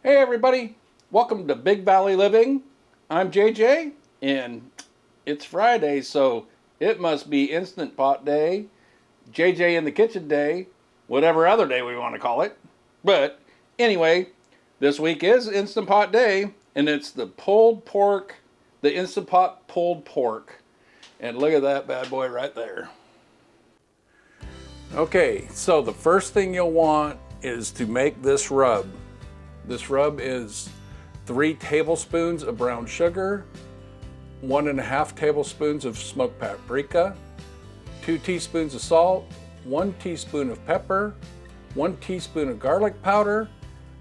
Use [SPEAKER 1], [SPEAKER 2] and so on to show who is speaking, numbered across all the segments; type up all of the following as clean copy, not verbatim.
[SPEAKER 1] Hey everybody, welcome to Big Valley Living. I'm JJ and it's Friday, so it must be Instant Pot Day, JJ in the Kitchen Day, whatever other day we want to call it. But anyway, this week is Instant Pot Day and it's the pulled pork, the Instant Pot pulled pork. And look at that bad boy right there. Okay, so the first thing you'll want is to make this rub. This rub is 3 tablespoons of brown sugar, 1.5 tablespoons of smoked paprika, 2 teaspoons of salt, 1 teaspoon of pepper, 1 teaspoon of garlic powder,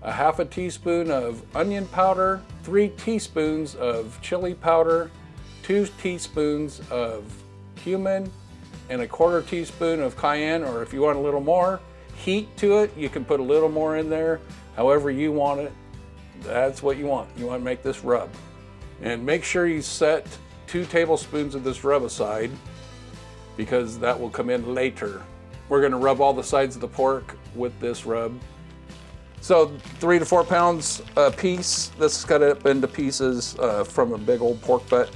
[SPEAKER 1] 1/2 teaspoon of onion powder, 3 teaspoons of chili powder, 2 teaspoons of cumin, and 1/4 teaspoon of cayenne, or if you want a little more heat to it, you can put a little more in there. However you want it, that's what you want. You want to make this rub. And make sure you set 2 tablespoons of this rub aside because that will come in later. We're going to rub all the sides of the pork with this rub. So 3 to 4 pounds a piece. This is cut up into pieces from a big old pork butt.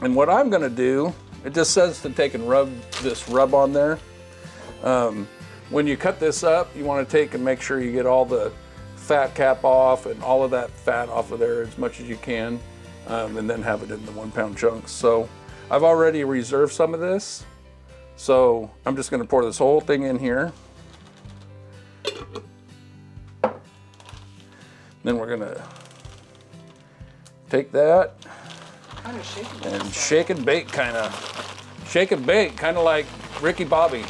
[SPEAKER 1] And what I'm going to do, it just says to take and rub this rub on there. When you cut this up, you want to take and make sure you get all the fat cap off and all of that fat off of there as much as you can, and then have it in the 1 pound chunks. So I've already reserved some of this, so I'm just going to pour this whole thing in here. Then we're going to take that and shake and bake, kind of like Ricky Bobby.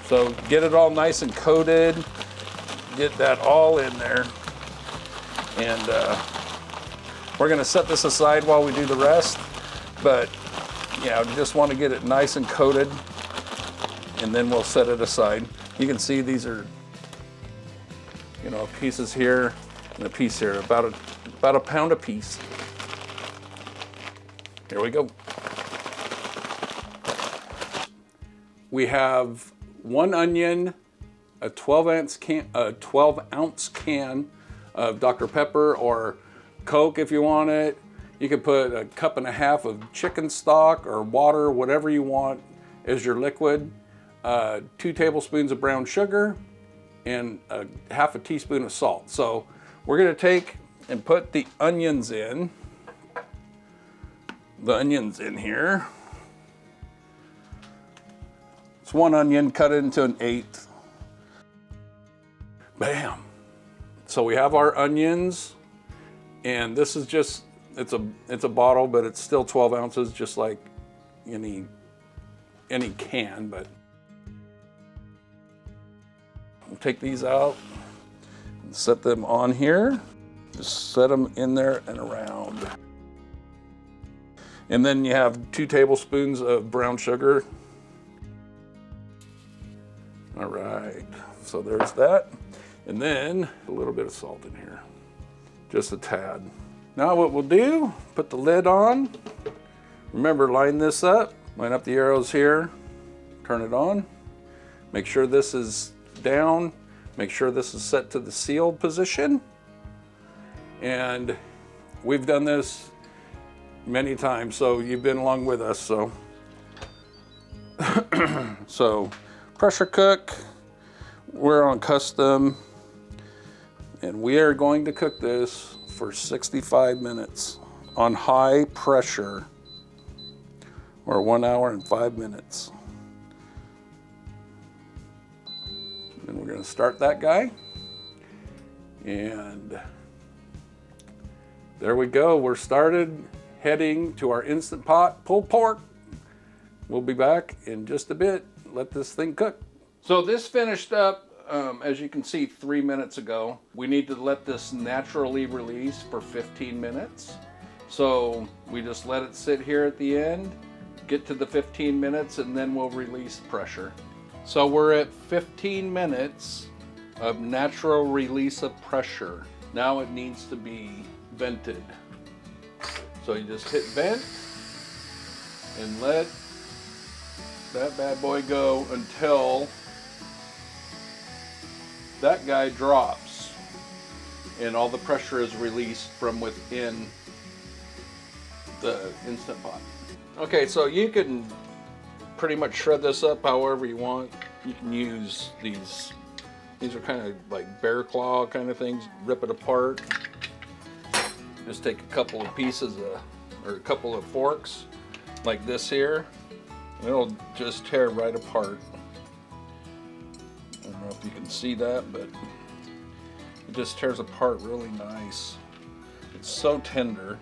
[SPEAKER 1] So get it all nice and coated, get that all in there. And we're gonna set this aside while we do the rest, but just want to get it nice and coated and then we'll set it aside. You can see these are, pieces here and a piece here, about a pound a piece. Here we go. We have 1 onion, a 12-ounce can of Dr. Pepper or Coke if you want it. You could put 1.5 cups of chicken stock or water, whatever you want as your liquid. 2 tablespoons of brown sugar and 1/2 teaspoon of salt. So we're going to take and put the onions in. The onions in here. It's 1 onion cut into an 1/8. Bam. So we have our onions, and this is just, it's a bottle, but it's still 12 ounces, just like any can, but we'll take these out and set them on here. Just set them in there and around. And then you have 2 tablespoons of brown sugar. All right, so there's that. And then a little bit of salt in here, just a tad. Now what we'll do, put the lid on. Remember, line this up, line up the arrows here, turn it on. Make sure this is down. Make sure this is set to the sealed position. And we've done this many times, so you've been along with us, so. So pressure cook, we're on custom, and we are going to cook this for 65 minutes on high pressure, or 1 hour and 5 minutes. And we're going to start that guy, and there we go, we're started, heading to our Instant Pot pulled pork. We'll be back in just a bit. Let this thing cook. So this finished up, as you can see, 3 minutes ago. We need to let this naturally release for 15 minutes. So we just let it sit here at the end, get to the 15 minutes, and then we'll release pressure. So we're at 15 minutes of natural release of pressure. Now it needs to be vented. So you just hit vent and let that bad boy go until that guy drops. and all the pressure is released from within the Instant Pot. Okay, so you can pretty much shred this up however you want. You can use these are kind of like bear claw kind of things, rip it apart. Just take a couple of pieces or a couple of forks like this here, and it'll just tear right apart. I don't know if you can see that, but it just tears apart really nice. It's so tender.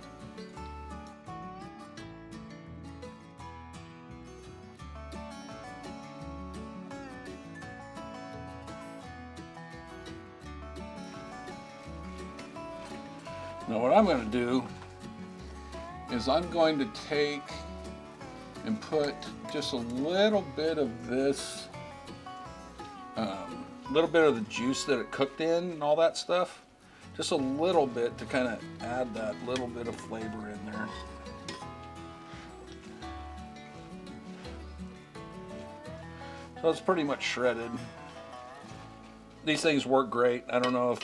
[SPEAKER 1] Now what I'm going to do is I'm going to take and put just a little bit of this, little bit of the juice that it cooked in and all that stuff, just a little bit to kind of add that little bit of flavor in there. So it's pretty much shredded. These things work great. I don't know if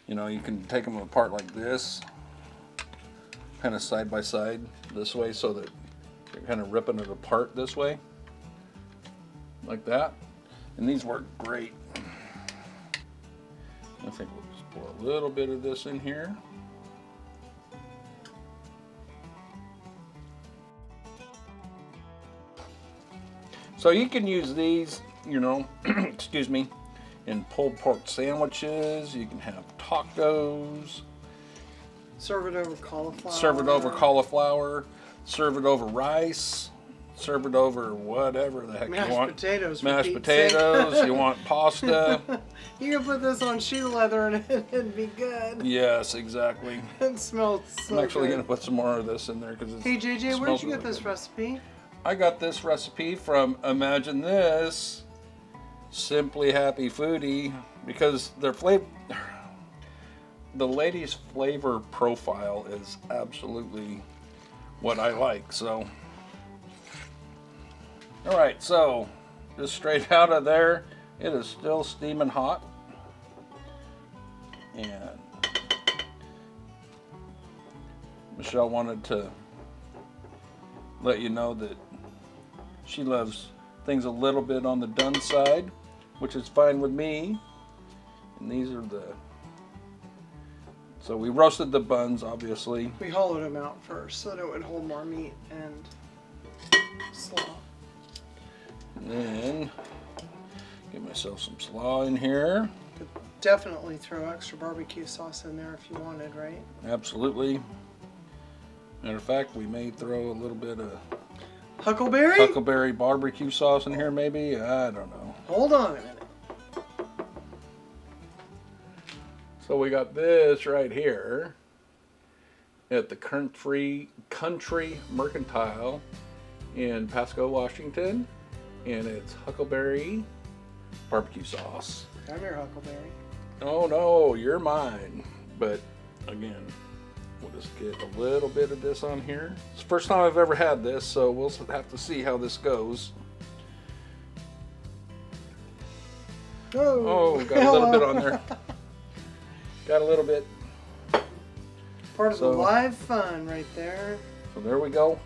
[SPEAKER 1] you know, you can take them apart like this, kind of side by side this way, so that you're kind of ripping it apart this way, like that. And these work great. I think we'll just pour a little bit of this in here. So you can use these, you know, excuse me, in pulled pork sandwiches. You can have tacos.
[SPEAKER 2] Serve it over cauliflower.
[SPEAKER 1] Serve it over cauliflower. Serve it over rice. Serve it over whatever the heck you want.
[SPEAKER 2] Potatoes.
[SPEAKER 1] Mashed potatoes. You want pasta.
[SPEAKER 2] You can put this on shoe leather and it'd be good.
[SPEAKER 1] Yes, exactly.
[SPEAKER 2] It smells so
[SPEAKER 1] I'm actually
[SPEAKER 2] good.
[SPEAKER 1] going to put some more of this in there because it's.
[SPEAKER 2] Hey JJ, where'd you get this recipe?
[SPEAKER 1] I got this recipe from Imagine This, Simply Happy Foodie, because their flavor, the lady's flavor profile is absolutely what I like. So, all right, so just straight out of there, it is still steaming hot, and Michelle wanted to let you know that she loves things a little bit on the done side, which is fine with me. And these are the, so we roasted the buns, obviously.
[SPEAKER 2] We hollowed them out first so that it would hold more meat and slaw.
[SPEAKER 1] And then get myself some slaw in here.
[SPEAKER 2] Could definitely throw extra barbecue sauce in there if you wanted, right?
[SPEAKER 1] Absolutely. Matter of fact, we may throw a little bit of
[SPEAKER 2] Huckleberry
[SPEAKER 1] barbecue sauce in here, maybe. I don't know.
[SPEAKER 2] Hold on a minute.
[SPEAKER 1] So we got this right here at the Country Mercantile in Pasco, Washington, and it's huckleberry barbecue sauce.
[SPEAKER 2] I'm your huckleberry.
[SPEAKER 1] Oh no, you're mine. But again, we'll just get a little bit of this on here. It's the first time I've ever had this, so we'll have to see how this goes. Oh, got a little bit on there. Got a little bit.
[SPEAKER 2] Part of the live fun right there.
[SPEAKER 1] So there we go.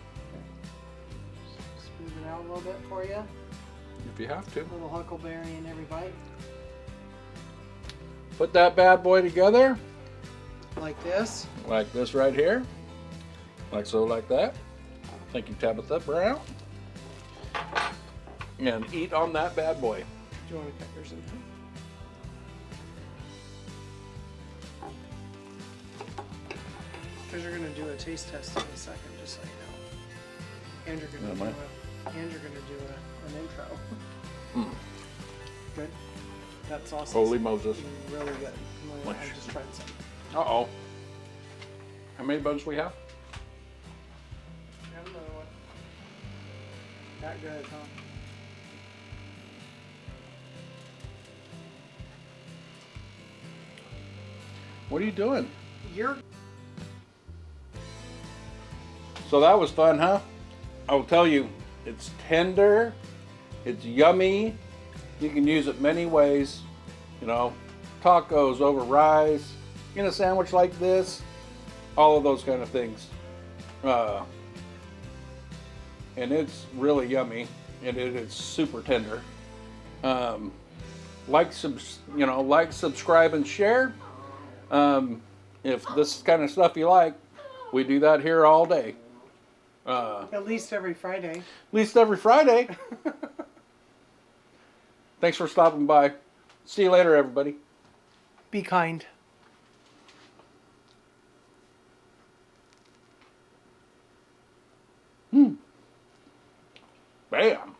[SPEAKER 2] Smooth it out a little bit for you.
[SPEAKER 1] If you have to.
[SPEAKER 2] A little huckleberry in every bite.
[SPEAKER 1] Put that bad boy together.
[SPEAKER 2] Like this.
[SPEAKER 1] Like this right here. Like so, like that. Thank you, Tabitha Brown. And eat on that bad boy.
[SPEAKER 2] Do you want to cut yours in half? Because you're going to do a taste test in a second, just so you know. And you're going to do an intro.
[SPEAKER 1] Mm.
[SPEAKER 2] Good? That sauce
[SPEAKER 1] Holy
[SPEAKER 2] is
[SPEAKER 1] Moses.
[SPEAKER 2] really good. I just tried some.
[SPEAKER 1] Uh-oh. How many buns we have?
[SPEAKER 2] I have another one. That good, huh?
[SPEAKER 1] What are you doing?
[SPEAKER 2] You're...
[SPEAKER 1] So that was fun, huh? I will tell you, it's tender, it's yummy. You can use it many ways, you know, tacos, over rice, in a sandwich like this, all of those kind of things. And it's really yummy, and it is super tender. Like, subscribe, and share. If this kind of stuff you like, we do that here all day.
[SPEAKER 2] At least every Friday.
[SPEAKER 1] At least every Friday. Thanks for stopping by. See you later, everybody.
[SPEAKER 2] Be kind.
[SPEAKER 1] Bam.